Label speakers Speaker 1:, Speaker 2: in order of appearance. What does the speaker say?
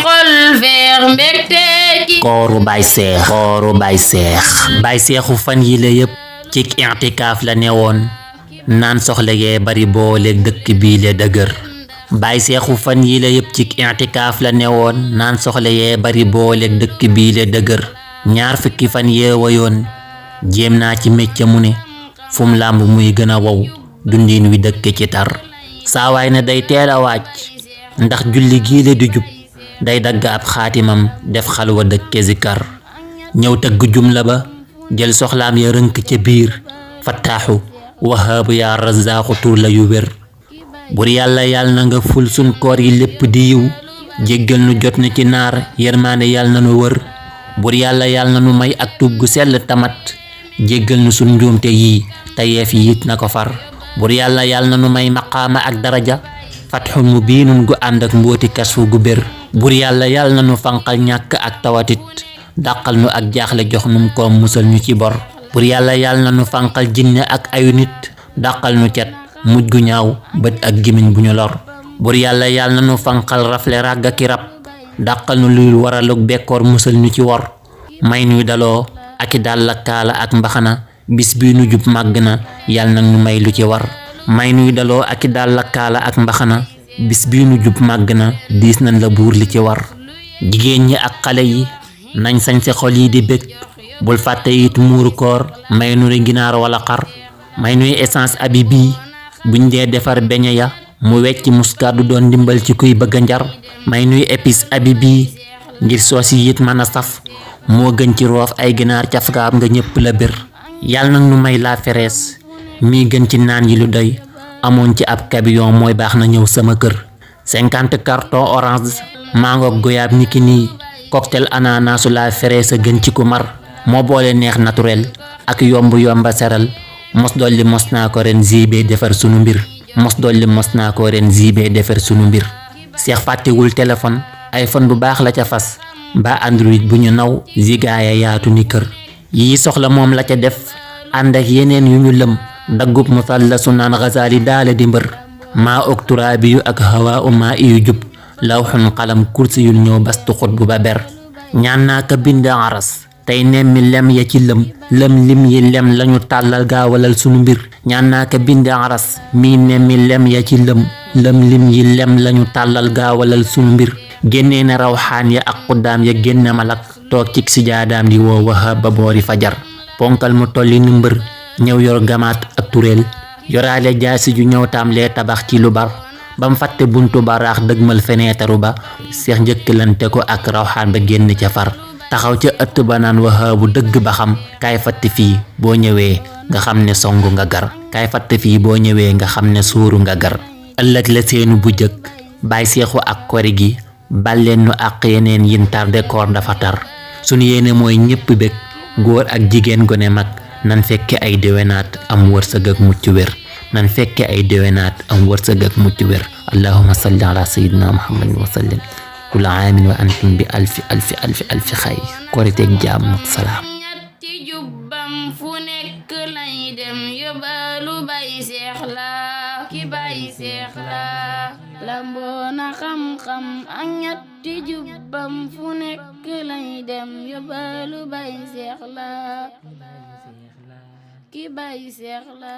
Speaker 1: xol feex mbégte ki
Speaker 2: kooru Baay Seexu fan yi la yépp ci i'tikaaf la newoon naan soxla yee bari booleeg dëkk bii le dëgër Baay Seexu fan yi la yépp ci i'tikaaf la newoon naan soxla yee bari booleeg dëkk bii le dëgër ñaar fukki fan yee wayoon jéem naa ci mécca mu ne fum làmb muy gën a wow dundin wi dëkk ci tar saawaay na day teel a wàcc ndax julli gii la di jub day dagg ab xaatimam def xalwa dëkke zikar ñëw tëgg jumla ba jël soxlaam ya rënk ca biir fattaaxu wahaabu yaa razaaxu tur la yu wér bur yàlla na nga ful sun koor yi lépp di yiw jéggal nu jot na ci naar yërmaande yàlla na nu wër bur yàlla na nu may ak tub gu sell tamat jéggal nu sun njuumte yii tayeef yi it na ko far bur yàlla na nu may maqaama ak daraja fatxun mu biinun gu ànd ak mbooti kasfu gu bér bur yàlla na nu fanqal ñàkk ak tawatit dàqal nu ak jaaxle jox num koom musal ñu ci bor bur yàlla na nu fanqal jinne ak ayu nit dàqal nu cet mujj gu ñaaw bët ak gimiñ bu ñu lor bur yàlla na nu fanqal rafle ràgga ki rab dàqal nu luy waralug bekkoor musal ñu ci wor may nuy daloo ak i dàll ak kaala ak mbaxana bis bii nu jub màgg na yàlla nag nu may lu ci war may nuy daloo ak i dàll ak kaala ak mbaxana bis bii nu jub màgg na diis nañ la buur li ci war jigéen ñi ak xale yi nañ sañ sa xol yi di bég bul fàtte it muuru koor may nu re ginaar wala xar may nuy essence abi bii buñ dee defar beñe ya mu wecc muskaat du doon ndimbal ci kuy bëgg a njar may nuy épice abi bii ngir soos yi it mën a saf moo gën ci roof ay ginaar cafkaam nga ñëpp la bir yàlla nag nu may la ferees mii gën ci naan yi lu doy amoon ci ab camion mooy baax na ñëw sama kër 50 carton orange mango goyaab niki nii cocktail ananasu la ferees a gën ci ku mar moo boole neex naturel ak yomba seral mos dolli mos naa ko ren zibe defar sunu mbir Seex fàttewul téléphone iPhone bu baax la ca fas ba Android bu ñu naw zigaaya yaatu ni kër yii soxla moom la ca def ànd ak yeneen yu ñu lëm daggub musallasu naan Ghazali daale di mbër maa ok turaabi yu ak hawa uma iyu jub lawxun qalam kursi yul ñëw bastu xut bu ba ber ñaan naa ka bind aras tey nemmi lem ya ci lëm lim yi lem lañu tàllal gaawalal sunu mbir ñaan naa ka bind aras mii nemmi lem ya ci lëm lim yi lem lañu tàllal gaawalal sunu mbir génnee na rawxaan ya ak xuddaam ya génne malak toog cig sijaadaam di woo wahab ba boori fajar ponkal mu tolli ni mbër ñëw yor gamaat ak turéel yoraale jaasi ju ñëw taam lee tabax ci lu bar bam fàtte buntu baraax dëgmal feneetaru ba seex njëkkalante ko ak rawxaan ba génn ca far taxaw ca ëtt ba naan wahaabu dëgg ba xam kaay fatt fii boo ñëwee nga xam ne songu nga gar kaay fatt fii boo ñëwee nga xam ne suuru nga gar ëllëg la seenu bu jëkk Baay Seexu ak kori gi balleen nu ak yeneen yin tarde koor dafa tar sunu yéene mooy ñépp bég góor ak jigéen gone mag nan fekke ay déwénaat am wërsëg ak mucc wér allahumma salli ala sayyidina muhammadin wa sallim kula aamin wa antum bi alfi xayr koriteeg jàmm ak salaam
Speaker 1: ñetti jubbam fu nekk lay dem yóbbalu Baay Seex la ki Baay Seex la lamboona xam-xam ak ñetti jubbam fu nekk lay dem yóbbalu Baay Seex la ki Baay Seex la